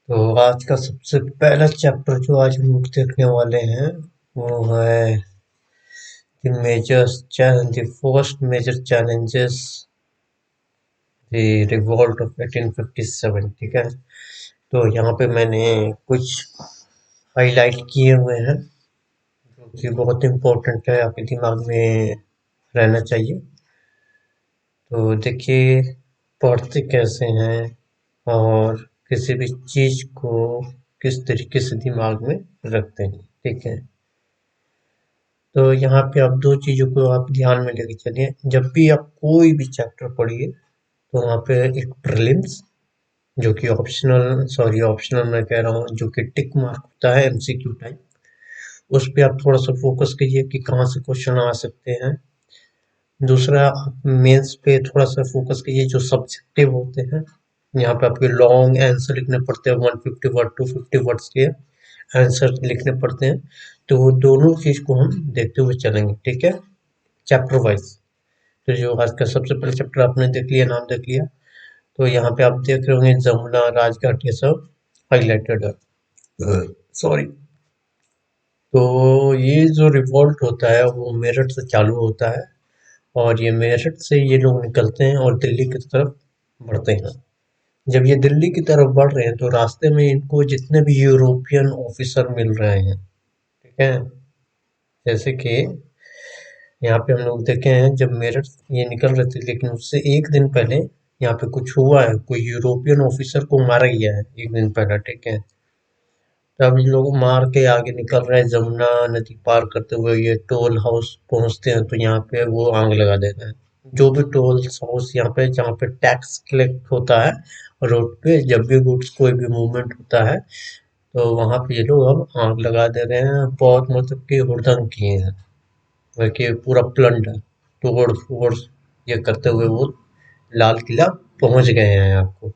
तो आज का सबसे पहला चैप्टर जो आज हम लोग देखने वाले हैं वो है the first major challenges the revolt of 1857। ठीक है, तो यहाँ पे मैंने कुछ हाईलाइट किए हुए हैं जो कि बहुत इम्पोर्टेंट है, आपके दिमाग में रहना चाहिए। तो देखिए, पढ़ते कैसे हैं और किसी भी चीज़ को किस तरीके से दिमाग में रखते हैं। ठीक है, तो यहाँ पे आप दो चीज़ों को आप ध्यान में लेके चलिए। जब भी आप कोई भी चैप्टर पढ़िए तो वहाँ पे एक प्रीलिम्स, जो कि ऑप्शनल मैं कह रहा हूँ, जो कि टिक मार्क होता है एमसीक्यू टाइप, उस पे आप थोड़ा सा फोकस कीजिए कि कहाँ से क्वेश्चन आ सकते हैं। दूसरा, आप मेंस पे थोड़ा सा फोकस कीजिए जो सब्जेक्टिव होते हैं। यहाँ पे आपके लॉन्ग आंसर लिखने पड़ते हैं, 150 वर्ड 250 वर्ड्स के आंसर लिखने पड़ते हैं। तो वो दोनों चीज को हम देखते हुए चलेंगे। ठीक है, चैप्टर वाइज। तो जो आज का सबसे पहले चैप्टर आपने देख लिया, नाम देख लिया, तो यहाँ पे आप देख रहे होंगे जमुना, राजघाट, ये सब हाईलाइटेड है। सॉरी। तो ये जो रिवॉल्ट होता है वो मेरठ से चालू होता है, और ये मेरठ से ये लोग निकलते हैं और दिल्ली की तरफ बढ़ते हैं। जब ये दिल्ली की तरफ बढ़ रहे हैं तो रास्ते में इनको जितने भी यूरोपियन ऑफिसर मिल रहे हैं, ठीक है, जैसे कि यहाँ पे हम लोग देखे हैं जब मेरठ ये निकल रहे थे, लेकिन उससे एक दिन पहले यहाँ पे कुछ हुआ है, कोई यूरोपियन ऑफिसर को मारा गया है एक दिन पहले। ठीक है, तब ये लोग मार के आगे निकल रहे हैं, जमुना नदी पार करते हुए ये टोल हाउस पहुंचते हैं, तो यहाँ पे वो आग लगा देते हैं। जो भी टोल हाउस यहाँ पे जहाँ पे टैक्स कलेक्ट होता है रोड पे, जब भी गुड्स कोई भी मूवमेंट होता है, तो वहां पे ये लोग अब आग लगा दे रहे हैं। बहुत मतलब कि हुड़दंग किए हैं, कि पूरा प्लंडर, तोड़ फोड़ ये करते हुए वो लाल किला पहुंच गए हैं। आपको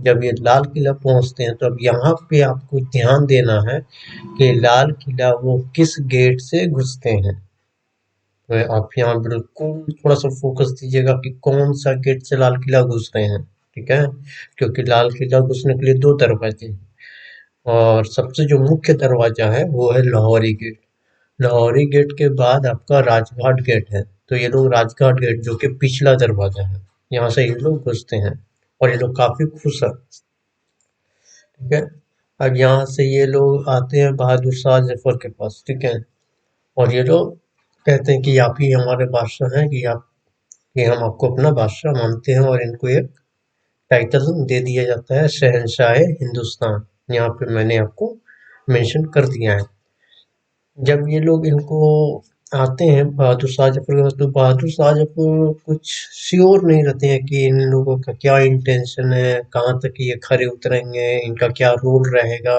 जब ये लाल किला पहुंचते हैं तो अब यहाँ पे आपको ध्यान देना है कि लाल किला वो किस गेट से घुसते हैं। तो आप यहाँ बिल्कुल थोड़ा सा फोकस दीजिएगा कि कौन सा गेट से लाल किला घुस रहे हैं। ठीक है, क्योंकि लाल किला घुसने के लिए दो दरवाजे हैं, और सबसे जो मुख्य दरवाजा है वो है लाहौरी गेट। लाहौरी गेट के बाद आपका राजघाट गेट है। तो ये लोग राजघाट गेट, जो कि पिछला दरवाजा है, यहाँ से ये लोग घुसते हैं, और ये लोग काफी खुश है। ठीक है, अब यहाँ से ये लोग आते हैं बहादुर शाह जफर के पास। ठीक है, और ये लोग कहते हैं कि आप ही हमारे बादशाह हैं, कि हम आपको अपना बादशाह मानते हैं, और इनको एक टाइटल दे दिया जाता है शहंशाह हिंदुस्तान। यहाँ पे मैंने आपको मेंशन कर दिया है। जब ये लोग इनको आते हैं बहादुर शाह जफर के पास, तो बहादुर शाह जफर कुछ श्योर नहीं रहते हैं कि इन लोगों का क्या इंटेंशन है, कहाँ तक ये खरे उतरेंगे, इनका क्या रोल रहेगा।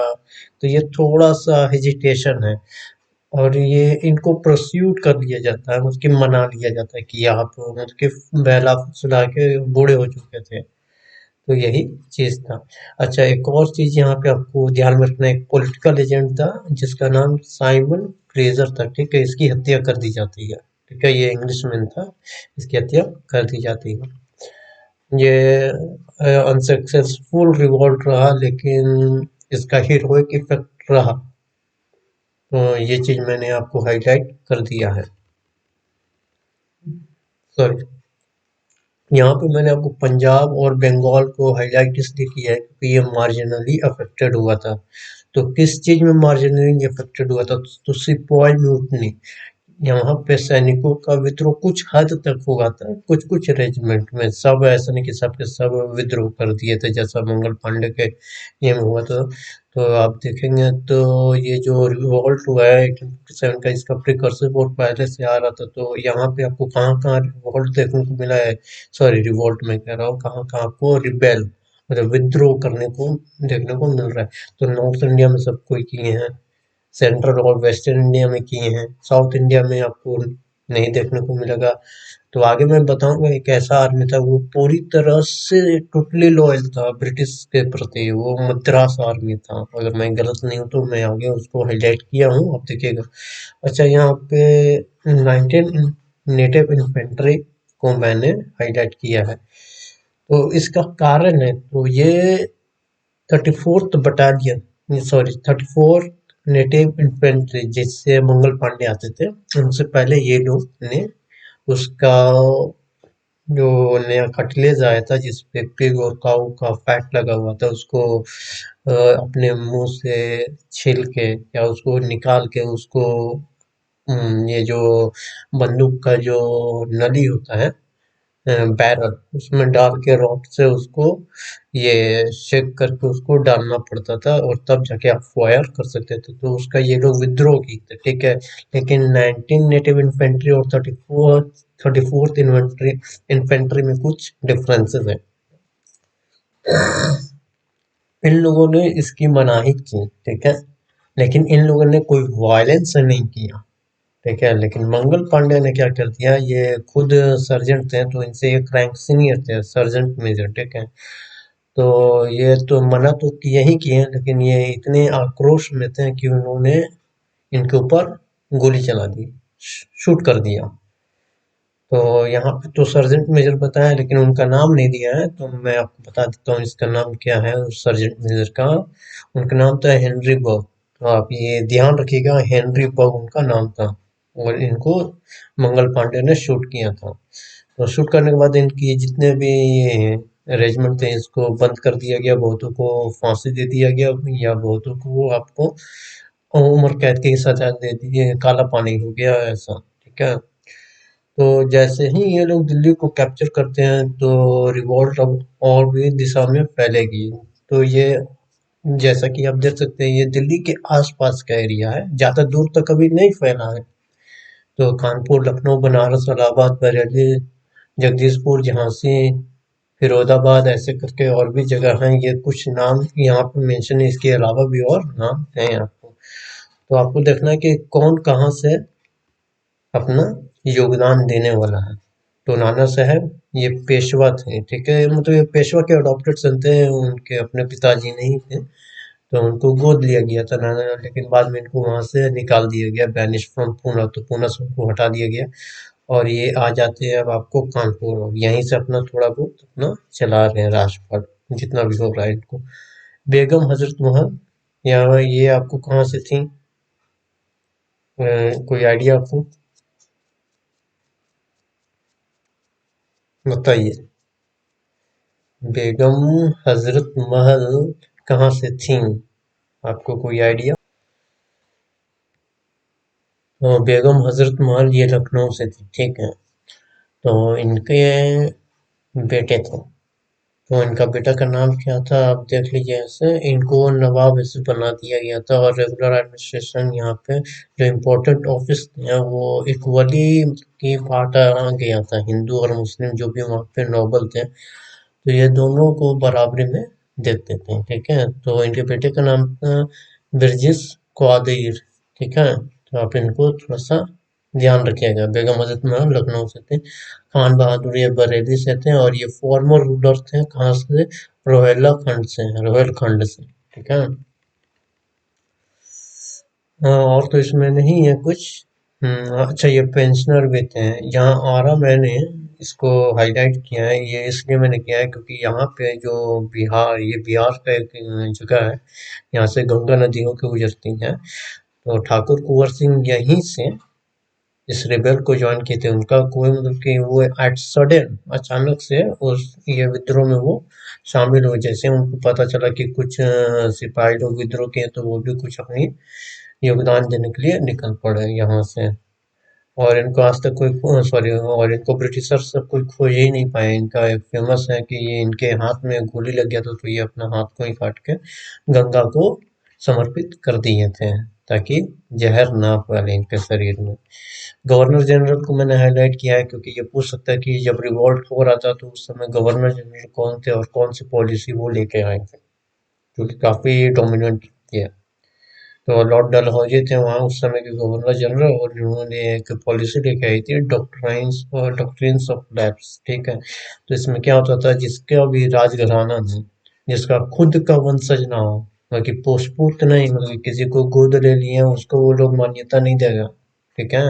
तो ये थोड़ा सा हेजिटेशन है, और ये इनको प्रोस्यूट कर लिया जाता है, उसकी मना लिया जाता है कि आप उसके बहला फुसला के बूढ़े हो चुके थे। तो यही चीज था। अच्छा, एक और चीज यहाँ पे आपको ध्यान में रखना है, एक पॉलिटिकल एजेंट था जिसका नाम साइमन फ्रेजर था। ठीक है, इसकी हत्या कर दी जाती है। ठीक है, ये इंग्लिशमैन था, इसकी हत्या कर दी जाती है। ये अनसक्सेसफुल रिवॉल्ट रहा, लेकिन इसका हीरोइक इफेक्ट रहा। तो ये चीज मैंने आपको हाईलाइट कर दिया है। सॉरी, यहाँ पे मैंने आपको पंजाब और बंगाल को हाईलाइट इसलिए किया है क्योंकि ये मार्जिनली अफेक्टेड हुआ था। तो किस चीज में मार्जिनली अफेक्टेड हुआ था? तो सिपाही म्यूटनी। यहाँ पे सैनिकों का विद्रोह कुछ हद तक हुआ था, कुछ कुछ रेजिमेंट में, सब ऐसा नहीं कि सब के सब विद्रोह कर दिए थे जैसा मंगल पांडे के ये में हुआ था। तो आप देखेंगे तो ये जो रिवॉल्ट हुआ है 1857 का, इसका प्रिकर्सर बहुत पहले से आ रहा था। तो यहाँ पे आपको कहाँ कहाँ रिवॉल्ट देखने को मिला है, सॉरी रिवॉल्ट मैं कह रहा हूँ, कहाँ कहाँ आपको रिबेल मतलब विद्रोह करने को देखने को मिल रहा है। तो नॉर्थ इंडिया में सब कोई किए हैं, सेंट्रल और वेस्टर्न इंडिया में किए हैं, साउथ इंडिया में आपको नहीं देखने को मिलेगा। तो आगे मैं बताऊंगा एक ऐसा आर्मी था, वो पूरी तरह से टोटली लॉयल था ब्रिटिश के प्रति, वो मद्रास आर्मी था। अगर मैं गलत नहीं हूँ तो मैं आगे उसको हाईलाइट किया हूँ, आप देखिएगा। अच्छा, यहाँ पे 19 नेटिव इन्फेंट्री को मैंने हाईलाइट किया है। तो इसका कारण है, तो ये 34th battalion, sorry 34th native infantry, जिससे मंगल पांडे आते थे, उनसे पहले ये लोग ने उसका जो नया कटलेज आया था जिसपे पिग और काऊ का फैट लगा हुआ था, उसको अपने मुंह से छील के या उसको निकाल के उसको ये जो बंदूक का जो नली होता है, बैरल, उसमें डाल के रॉड से उसको ये शेक करके उसको डालना पड़ता था और तब जाके आप फायर कर सकते थे। तो उसका ये लोग विद्रोह की थे, ठीक है। लेकिन 19 नेटिव इन्फेंट्री और 34th इन्फेंट्री इन्फेंट्री में कुछ डिफरेंसेस है। इन लोगों ने इसकी मनाही की, ठीक है, लेकिन इन लोगों ने कोई वायलेंस नहीं किया, ठीक है। लेकिन मंगल पांडे ने क्या कर दिया, ये खुद सर्जेंट थे तो इनसे एक रैंक सीनियर थे, सर्जेंट मेजर, ठीक है। तो ये तो मना तो किए ही किए, लेकिन ये इतने आक्रोश में थे कि उन्होंने इनके ऊपर गोली चला दी, शूट कर दिया। तो यहाँ पे तो सर्जेंट मेजर बताया, लेकिन उनका नाम नहीं दिया है, तो मैं आपको बता देता हूँ इसका नाम क्या है उस सर्जेंट मेजर का। उनका नाम था हेनरी बग। तो आप ये ध्यान रखिएगा, हेनरी बग उनका नाम था, और इनको मंगल पांडे ने शूट किया था। तो शूट करने के बाद इनकी जितने भी रेजिमेंट थे इसको बंद कर दिया गया, बहुतों को फांसी दे दिया गया, या बहुतों को आपको उम्र कैद की सजा दे दी, काला पानी हो गया ऐसा, ठीक है। तो जैसे ही ये लोग दिल्ली को कैप्चर करते हैं तो रिवॉल्ट अब और भी दिशा में फैलेगी। तो ये जैसा कि आप देख सकते हैं, ये दिल्ली के आसपास का एरिया है, ज्यादा दूर तक अभी नहीं फैला है। तो कानपुर, लखनऊ, बनारस, इलाहाबाद, बरेली, जगदीशपुर, झांसी, फिरोजाबाद, ऐसे करके और भी जगह हैं। ये कुछ नाम यहाँ पे मेंशन है, इसके अलावा भी और नाम हैं आपको। तो आपको देखना है कि कौन कहाँ से अपना योगदान देने वाला है। तो नाना साहब ये पेशवा थे, ठीक है, मतलब ये पेशवा के अडॉप्टेड सन थे, उनके अपने पिताजी नहीं थे। तो उनको गोद लिया गया था नाना, लेकिन बाद में इनको वहां से निकाल दिया गया, बैनिश फ्रॉम पूना, तो पूना से उनको हटा दिया गया। और ये आ जाते हैं अब आपको कानपुर, और यहीं से अपना थोड़ा बहुत अपना चला रहे हैं राजपाट, जितना भी हो रहा है इनको। बेगम हजरत महल, यहाँ ये आपको कहाँ से थी, कोई आइडिया आपको, बताइए। बेगम हजरत महल कहाँ से थीं, आपको कोई आइडिया? तो बेगम हजरत महल ये लखनऊ से थी, ठीक है। तो इनके बेटे थे, तो इनका बेटा का नाम क्या था आप देख लीजिए। ऐसे इनको नवाब ऐसे बना दिया गया था, और रेगुलर एडमिनिस्ट्रेशन यहाँ पे जो इम्पोर्टेंट ऑफिस थे वो इक्वली की बांटा गया था, हिंदू और मुस्लिम जो भी वहाँ पे नोबल थे, तो ये दोनों को बराबरी में देखते थे, ठीक है। तो इनके बेटे का नाम था बिरजिस क्वादिर, ठीक है। तो आप इनको थोड़ा सा ध्यान रखिएगा। बेगम हजरत महल लखनऊ से थे, खान बहादुर ये बरेली से थे, और ये फॉर्मर रूलर थे कहाँ से, रोहिला खंड से, रोहिलखंड से, ठीक है। हाँ, और तो इसमें नहीं है कुछ। अच्छा, ये पेंशनर भी थे यहाँ आरा, मैंने इसको हाईलाइट किया है, ये इसलिए मैंने किया है क्योंकि यहाँ पे जो बिहार, ये बिहार का एक जगह है, यहाँ से गंगा नदी होकर गुजरती है। तो ठाकुर कुंवर सिंह यहीं से इस रिबेल को ज्वाइन किए थे। उनका कोई मतलब कि वो एट सडन अचानक से उस ये विद्रोह में वो शामिल हुए, जैसे उनको पता चला कि कुछ सिपाही लोग विद्रोह किए, तो वो भी कुछ अपनी योगदान देने के लिए निकल पड़े यहाँ से। और इनको आज तक कोई, सॉरी, और इनको ब्रिटिशर सब कोई खोज ही नहीं पाए। इनका एक फेमस है कि ये इनके हाथ में गोली लग गया था, तो ये अपना हाथ को ही काट के गंगा को समर्पित कर दिए थे, ताकि जहर ना फैले इनके शरीर में। गवर्नर जनरल को मैंने हाईलाइट किया है क्योंकि ये पूछ सकता है कि जब रिवॉल्ट हो रहा था तो उस समय गवर्नर जनरल कौन थे और कौन सी पॉलिसी वो लेके आए थे, जो कि काफी डोमिनेंट है। तो लॉर्ड डलहौजी थे वहाँ उस समय के गवर्नर जनरल, और उन्होंने एक पॉलिसी लेके आई थी, डॉक्ट्रिन्स ऑफ लैप्स, ठीक है। तो इसमें क्या होता था, जिसका भी राजघराना नहीं, जिसका खुद का वंशज ना हो, बाकी पोस्टपुत्र नहीं, मतलब कि किसी को गोद ले लिए उसको वो लोग मान्यता नहीं देगा, ठीक है।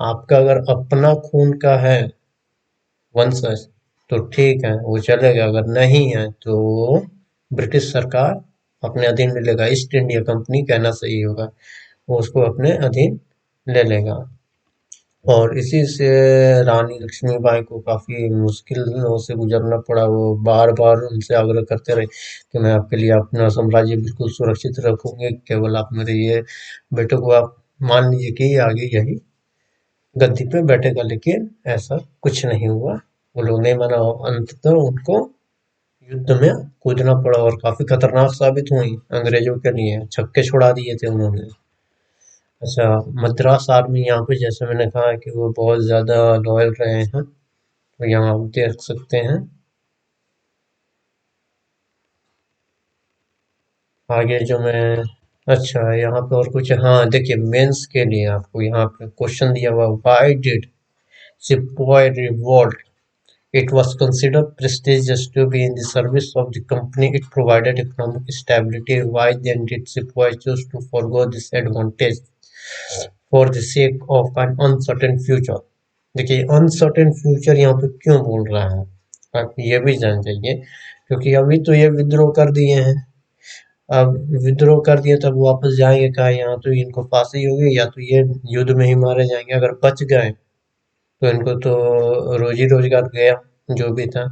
आपका अगर अपना खून का है वंशज तो ठीक है वो चलेगा, अगर नहीं है तो ब्रिटिश सरकार अपने अधीन ले लेगा, ईस्ट इंडिया कंपनी कहना सही होगा, वो उसको अपने अधीन ले लेगा। और इसी से रानी लक्ष्मीबाई को काफी मुश्किलों से गुजरना पड़ा। वो बार बार उनसे आग्रह करते रहे कि मैं आपके लिए अपना साम्राज्य बिल्कुल सुरक्षित रखूंगी, केवल आप मेरे ये बेटे को आप मान लीजिए कि आगे यही गद्दी पे बैठेगा। लेकिन ऐसा कुछ नहीं हुआ, वो लोग नहीं माना। अंततः उनको युद्ध में कूदना पड़ा और काफी खतरनाक साबित हुई अंग्रेजों के लिए, छक्के छुड़ा दिए थे उन्होंने। अच्छा, मद्रास आर्मी यहाँ पे जैसे मैंने कहा कि वो बहुत ज्यादा लॉयल रहे हैं, तो यहाँ आप देख सकते हैं। आगे जो मैं, अच्छा यहाँ पे और कुछ, हाँ देखिए मेंस के लिए आपको यहाँ पे क्वेश्चन दिया हुआ, why did sepoy revolt? It was considered prestigious to be in the service of the company. It provided economic stability. Why then did Sepoy choose to forgo this advantage for the sake of an uncertain future? देखिए uncertain future यहाँ पे क्यों बोल रहा है, आप ये भी जान जाइए। क्योंकि अभी तो ये विद्रोह कर दिए हैं, अब विद्रोह कर दिए तब वापस जाएंगे कहा, यहाँ तो इनको फांसी होगी या तो ये युद्ध में ही मारे जाएंगे। अगर बच गए तो इनको तो रोजी रोजगार गया जो भी था।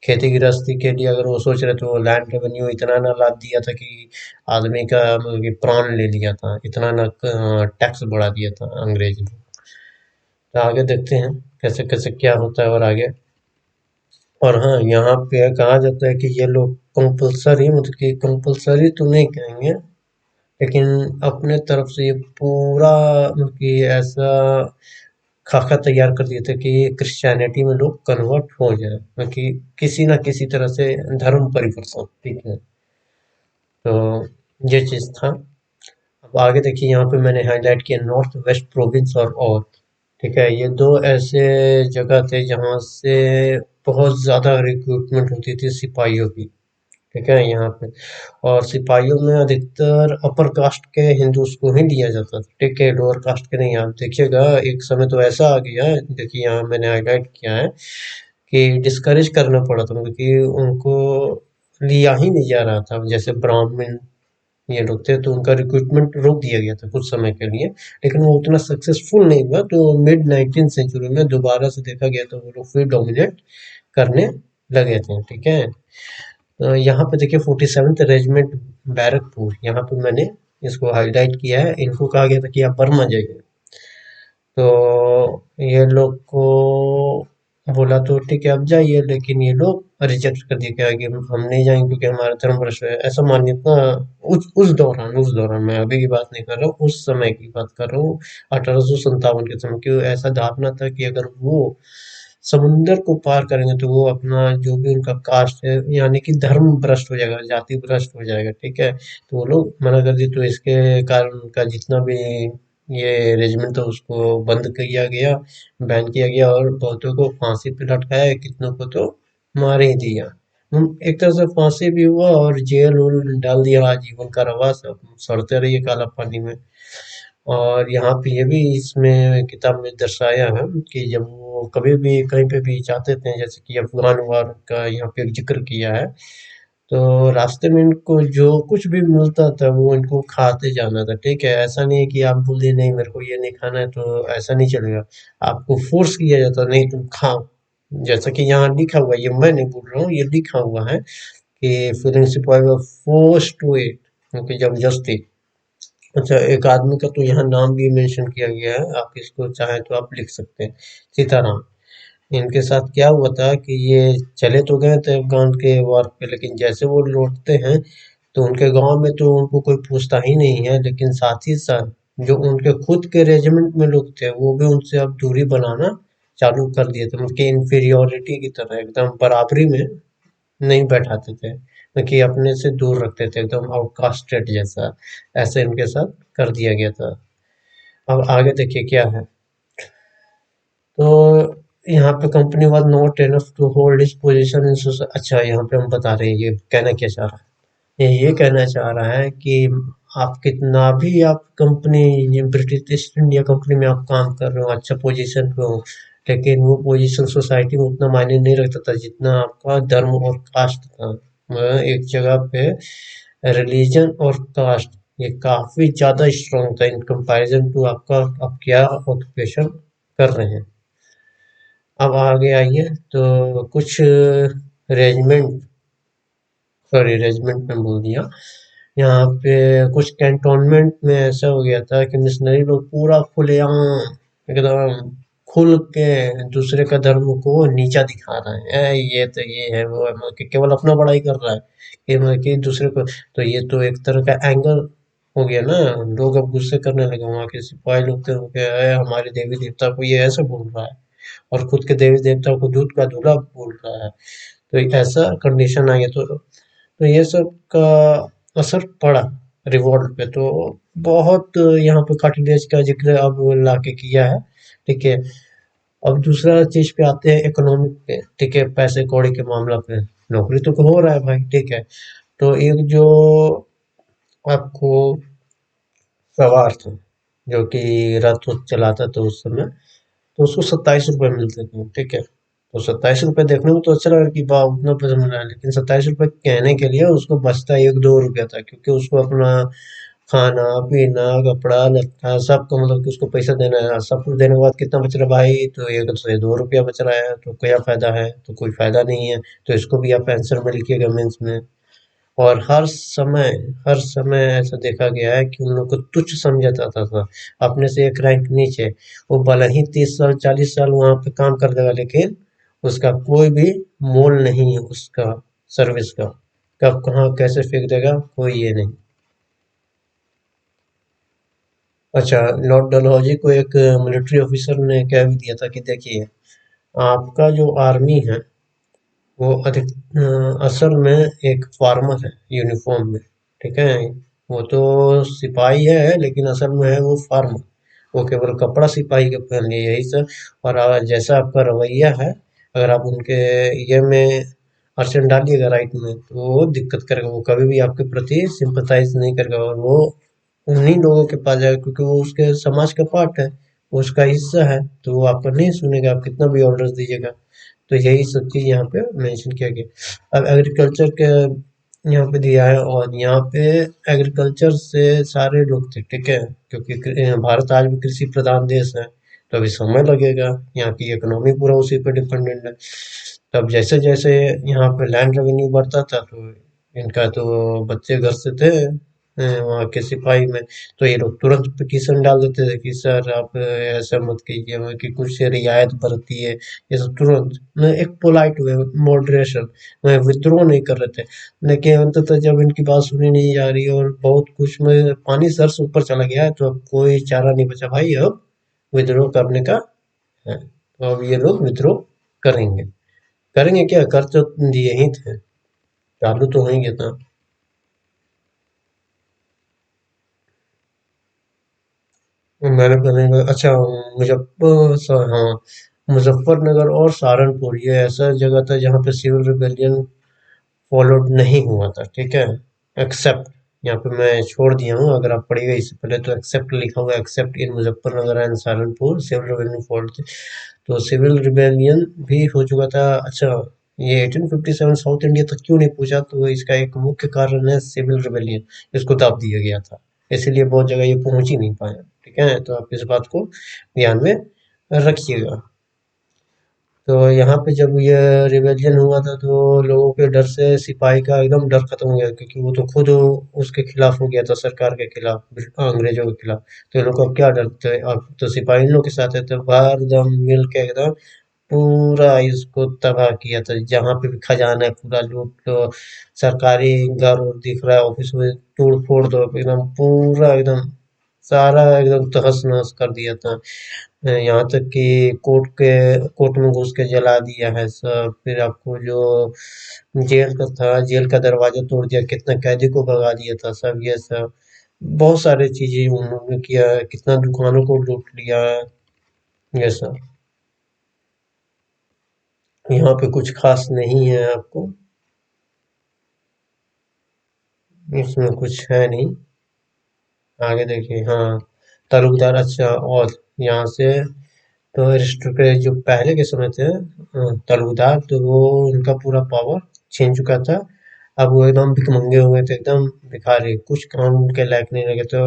खेती गृहस्थी के लिए अगर वो सोच रहे तो लैंड रेवेन्यू इतना ना लाद दिया था कि आदमी का मतलब कि प्राण ले लिया था, इतना ना टैक्स बढ़ा दिया था अंग्रेज ने। तो आगे देखते हैं कैसे कैसे क्या होता है और आगे। और हाँ यहाँ पे कहा जाता है कि ये लोग कंपलसरी, मतलब कि कंपलसरी तो नहीं कहेंगे, लेकिन अपने तरफ से ये पूरा मतलब कि ऐसा खाका तैयार कर दिए थे कि क्रिश्चियनिटी में लोग कन्वर्ट हो जाए, कि किसी ना किसी तरह से धर्म परिवर्तन, ठीक है। तो ये चीज था। अब आगे देखिए यहाँ पे मैंने हाईलाइट किया नॉर्थ वेस्ट प्रोविंस और ठीक है, ये दो ऐसे जगह थे जहाँ से बहुत ज्यादा रिक्रूटमेंट होती थी सिपाहियों की, ठीक है यहाँ पे। और सिपाहियों में अधिकतर अपर कास्ट के हिंदूज को ही लिया जाता था, ठीक है, लोअर कास्ट के नहीं। आप देखिएगा एक समय तो ऐसा आ गया, देखिए यहाँ मैंने हाईलाइट किया है कि डिस्करेज करना पड़ा था, क्योंकि उनको लिया ही नहीं जा रहा था। जैसे ब्राह्मण ये लोग थे तो उनका रिक्रूटमेंट रोक दिया गया था कुछ समय के लिए, लेकिन वो उतना सक्सेसफुल नहीं हुआ। तो मिड 19th सेंचुरी में दोबारा से देखा गया तो वो लोग फिर डोमिनेट करने लगे थे, ठीक है। यहाँ पे देखिए 47th रेजिमेंट बैरकपुर, यहाँ पे मैंने इसको हाईलाइट किया है। इनको कहा गया था कि आप बर्मा जाइए, तो ये लोग को बोला तो ठीक है आप जाइए, लेकिन ये लोग रिजेक्ट कर दिए, क्या कि हम नहीं जाएंगे क्योंकि हमारा धर्म भ्रष्ट है, ऐसा मान्यता। उस दौरान मैं अभी की बात नहीं कर रहा हूँ, उस समय की बात कर रहा हूँ, 1857 के समय की। ऐसा धारणा था कि अगर वो समुंदर को पार करेंगे तो वो अपना जो भी उनका कास्ट है यानी कि धर्म भ्रष्ट हो जाएगा, जाति भ्रष्ट हो जाएगा, ठीक है। तो वो लोग मना कर दिए, तो इसके कारण उनका जितना भी ये रेजिमेंट था उसको बंद किया गया, बैन किया गया, और बहुतों को फांसी पे लटकाया, कितनों को तो मार ही दिया। एक तरह से फांसी भी हुआ और जेल उल डाल दिया, आजीवन कारावास, अब सड़ते रहिए काला पानी में। और यहाँ पे ये भी इसमें किताब में दर्शाया है कि जब वो कभी भी कहीं पे भी जाते थे, जैसे कि अफगान वार का यहाँ पे जिक्र किया है, तो रास्ते में इनको जो कुछ भी मिलता था वो इनको खाते जाना था, ठीक है। ऐसा नहीं है कि आप बोल दिए नहीं मेरे को ये नहीं खाना है, तो ऐसा नहीं चलेगा, आपको फोर्स किया जाता नहीं तुम खाओ। जैसा कि यहाँ लिखा हुआ है, ये मैं नहीं बोल रहा हूँ, ये लिखा हुआ है कि फीलिंग सिपाही फोर्स टू इट, क्योंकि जबरदस्ती। अच्छा, एक आदमी का तो यहाँ नाम भी मेंशन किया गया है, आप इसको चाहें तो आप लिख सकते हैं, सीताराम। इनके साथ क्या हुआ था कि ये चले तो गए थे अफगान के वार पे, लेकिन जैसे वो लौटते हैं तो उनके गांव में तो उनको कोई पूछता ही नहीं है, लेकिन साथ ही साथ जो उनके खुद के रेजिमेंट में लोग थे वो भी उनसे अब दूरी बनाना चालू कर दिए थे, उनकी इंफीरियोरिटी की तरह एकदम बराबरी में नहीं बैठाते थे, कि अपने से दूर रखते थे, एकदम आउटकास्टेड जैसा, ऐसे इनके साथ कर दिया गया था। अब आगे देखिए क्या है। तो यहाँ पे company was not enough to hold his position in society. अच्छा यहाँ पे हम बता रहे हैं ये कहना क्या चाह रहा है, ये कहना चाह रहा है कि आप कितना भी आप company British east India company में आप काम कर रहे हो, अच्छा पोजीशन पे हो, लेकिन वो पोजीशन सोसाइटी में उतना मायने नहीं रखता था जितना आपका धर्म और कास्ट था, एक जगह पे रिलीजन और कास्ट ये काफी ज्यादा स्ट्रांग था इन कंपैरिजन टू आपका आप क्या ऑक्यूपेशन कर रहे हैं। अब आगे आइए तो कुछ रेजिमेंट, सॉरी रेजिमेंट में बोल दिया, यहाँ पे कुछ कैंटोनमेंट में ऐसा हो गया था कि मिशनरी लोग पूरा खुलेआम एकदम खुल के दूसरे का धर्म को नीचा दिखा रहे हैं, ये तो ये है वो है, मतलब कि केवल अपना बड़ाई कर रहा है कि मतलब कि दूसरे को। तो ये तो एक तरह का एंगर हो गया ना, लोग अब गुस्से करने लगे, वहाँ के सिपाही लोग थे वो कहे, "अरे, हमारे देवी देवता को ये ऐसे बोल रहा है और खुद के देवी देवता को दूध का दूल्हा बोल रहा है।" तो ऐसा कंडीशन आ गया। तो ये सब का असर पड़ा रिवॉल्ट पे। तो बहुत यहाँ पे कार्टिलेज का जिक्र अब लाके किया है, ठीक है। अब दूसरा चीज पे आते हैं, इकोनॉमिक पे, ठीक है, पैसे कौड़ी के मामला पे। नौकरी तो हो रहा है भाई, ठीक है। तो एक जो आपको सवार था जो कि रथ उथ चलाता था उस समय, तो उसको 27 रुपए मिलते थे, ठीक है। तो 27 रुपए देखने में तो अच्छा लगा कि वाह उतना पैसा मिल रहा है, लेकिन 27 रुपए कहने के लिए उसको बचता 1-2 रुपया था, क्योंकि उसको अपना खाना पीना कपड़ा लत्ता सबको मतलब कि उसको पैसा देना है। सब कुछ देने के बाद कितना बच रहा है भाई, तो 1 से 2 रुपया बच रहा है, तो क्या फायदा है, तो कोई फायदा नहीं है। तो इसको भी आप आंसर में लिखिएगा मेंस में। और हर समय ऐसा देखा गया है कि उन लोग को तुच्छ समझा जाता था, अपने से एक रैंक नीचे। वो भले ही 30 साल 40 साल वहां पे काम कर देगा, लेकिन उसका कोई भी मोल नहीं है उसका सर्विस का। कब कहाँ कैसे फेंक देगा कोई ये नहीं। अच्छा, लॉर्ड डलहौजी को एक मिलिट्री ऑफिसर ने कह भी दिया था कि देखिए, आपका जो आर्मी है वो असल में एक फार्मर है यूनिफॉर्म में, ठीक है। वो तो सिपाही है लेकिन असल में है वो फार्मर। वो केवल कपड़ा सिपाही के पहन लिए यही सब। और जैसा आपका रवैया है, अगर आप उनके ये में अर्चन डालिएगा राइट में, तो वो दिक्कत करेगा, वो कभी भी आपके प्रति सिंपथाइज नहीं करेगा, और वो उन्हीं लोगों के पास जाएगा क्योंकि वो उसके समाज का पार्ट है, वो उसका हिस्सा है, तो वो आपका नहीं सुनेगा, आप कितना भी ऑर्डर दीजिएगा। तो यही सब चीज यहाँ पे मेंशन किया गया। अब एग्रीकल्चर के यहाँ पे दिया है, और यहाँ पे एग्रीकल्चर से सारे लोग थे, ठीक है, क्योंकि भारत आज भी कृषि प्रधान देश है। तो अभी समय लगेगा, यहाँ की इकोनॉमी पूरा उसी पे डिपेंडेंट है। तब जैसे जैसे यहाँ पे लैंड रेवेन्यू बढ़ता था, तो इनका तो बच्चे घर से थे वहाँ के सिपाही में। तो ये लोग तुरंत पिटीशन डाल देते थे कि सर आप ऐसा मत कीजिए, मतलब कि कुछ रियायत बरतिए, ये सब तुरंत न, एक पोलाइट वे, मॉडरेशन में विद्रोह नहीं कर रहे थे। लेकिन अंततः जब इनकी बात सुनी नहीं जा रही और बहुत कुछ में पानी सर से ऊपर चला गया है, तो अब कोई चारा नहीं बचा भाई, अब विद्रोह करने का है। तो अब ये लोग विद्रोह करेंगे। करेंगे क्या, कर तो दिए ही थे, चालू तो होंगे ना। मैंने पहले अच्छा, हाँ, मुजफ्फरनगर और सहारनपुर ये ऐसा जगह था जहाँ पे सिविल रिबेलियन फॉलोड नहीं हुआ था, ठीक है। एक्सेप्ट, यहाँ पे मैं छोड़ दिया हूँ, अगर आप पढ़िएगा इससे पहले तो एक्सेप्ट लिखा हुआ है, except in Muzaffarnagar and Saharanpur civil rebellion followed थे। तो सिविल रिबेलियन भी हो चुका था। अच्छा, ये 1857 साउथ इंडिया तक क्यों नहीं पूछा, तो इसका एक मुख्य कारण है सिविल रिबेलियन, इसको दाब दिया गया था, इसीलिए बहुत जगह ये पहुंच ही नहीं पाया, ठीक है। तो आप इस बात को ध्यान में रखिएगा। तो यहाँ पे जब ये रिवेलियन हुआ था, तो लोगों के डर से सिपाही का एकदम डर खत्म हो गया, क्योंकि वो तो खुद उसके खिलाफ हो गया था, सरकार के खिलाफ, अंग्रेजों के खिलाफ। तो ये लोग अब क्या डरते, अब तो सिपाही इन लोग के साथ है, तो हरदम मिल के एकदम पूरा इसको तबाह किया था। जहाँ पे भी खजाना है पूरा लूट लो, सरकारी घर उर दिख रहा है ऑफिस में तोड़ फोड़ दो, एकदम पूरा एकदम सारा एकदम तहस नहस कर दिया था। यहाँ तक कि कोर्ट में घुस के जला दिया है सब। फिर आपको जो जेल का था, जेल का दरवाजा तोड़ दिया, कितना कैदी को भगा दिया था, सब ये सब बहुत सारे चीजें उन्होंने किया है, कितना दुकानों को लूट लिया है, ये सब। यहाँ पे कुछ खास नहीं है आपको, इसमें कुछ है नहीं। आगे देखिए, हाँ, तालुकदार, अच्छा, और यहाँ से तो अरिस्टोक्रेट जो पहले के समय थे तालुकदार, तो वो उनका पूरा पावर छीन चुका था। अब वो एकदम भिखमंगे हो गए थे, एकदम भिखारी, कुछ काम के लायक नहीं लगे थे।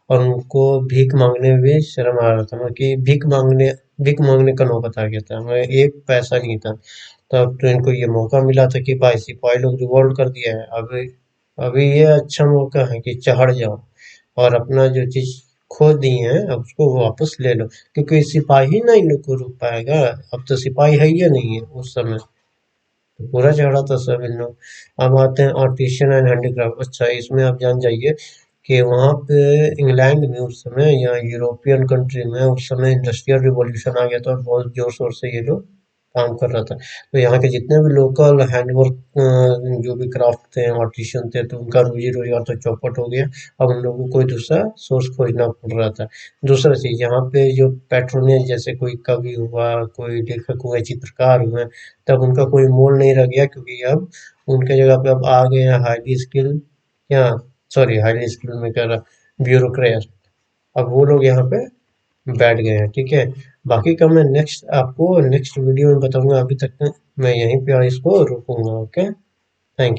और उनको भीख मांगने में भी शर्म आ रहा था, मतलब कि भीख मांगने का नौबत आ गया था, मतलब एक पैसा नहीं था। तब तो इनको ये मौका मिला था कि भाई सिपाही लोग रिवॉल्ट कर दिया है, अभी अभी ये अच्छा मौका है कि चढ़ जाओ और अपना जो चीज खो दी है अब उसको वापस ले लो, क्योंकि सिपाही ना इन लोग को रोक पाएगा। अब तो सिपाही है ही नहीं है उस समय, तो पूरा चढ़ा था सब इन लोग। अब आते हैं आर्टिशियन एंड हैंडीक्राफ्ट। अच्छा, इसमें आप जान जाइए कि वहाँ पे इंग्लैंड में उस समय या यूरोपियन कंट्री में उस समय इंडस्ट्रियल रिवॉल्यूशन आ गया था और बहुत जोर शोर से ये लोग काम कर रहा था। तो यहाँ के जितने भी लोकल हैंडवर्क जो भी क्राफ्ट थे, आर्टिशियन थे, तो उनका रोजी रोजगार तो चौपट हो गया। अब उन लोगों को कोई दूसरा सोर्स खोजना पड़ रहा था। दूसरा चीज, यहाँ पे जो पैट्रोनेज, जैसे कोई कवि हुआ, कोई लेखक हुए, चित्रकार हुए, तब उनका कोई मोल नहीं रह गया, क्योंकि अब उनके जगह पे अब आ गए हैं हाईली स्किल, क्या, सॉरी हाईली स्किल में कह रहा, ब्यूरोक्रेट। अब वो लोग यहाँ पे बैठ गए हैं, ठीक है। बाकी का मैं नेक्स्ट आपको नेक्स्ट वीडियो में बताऊंगा। अभी तक मैं यहीं पे इसको रोकूंगा। Okay, thank you.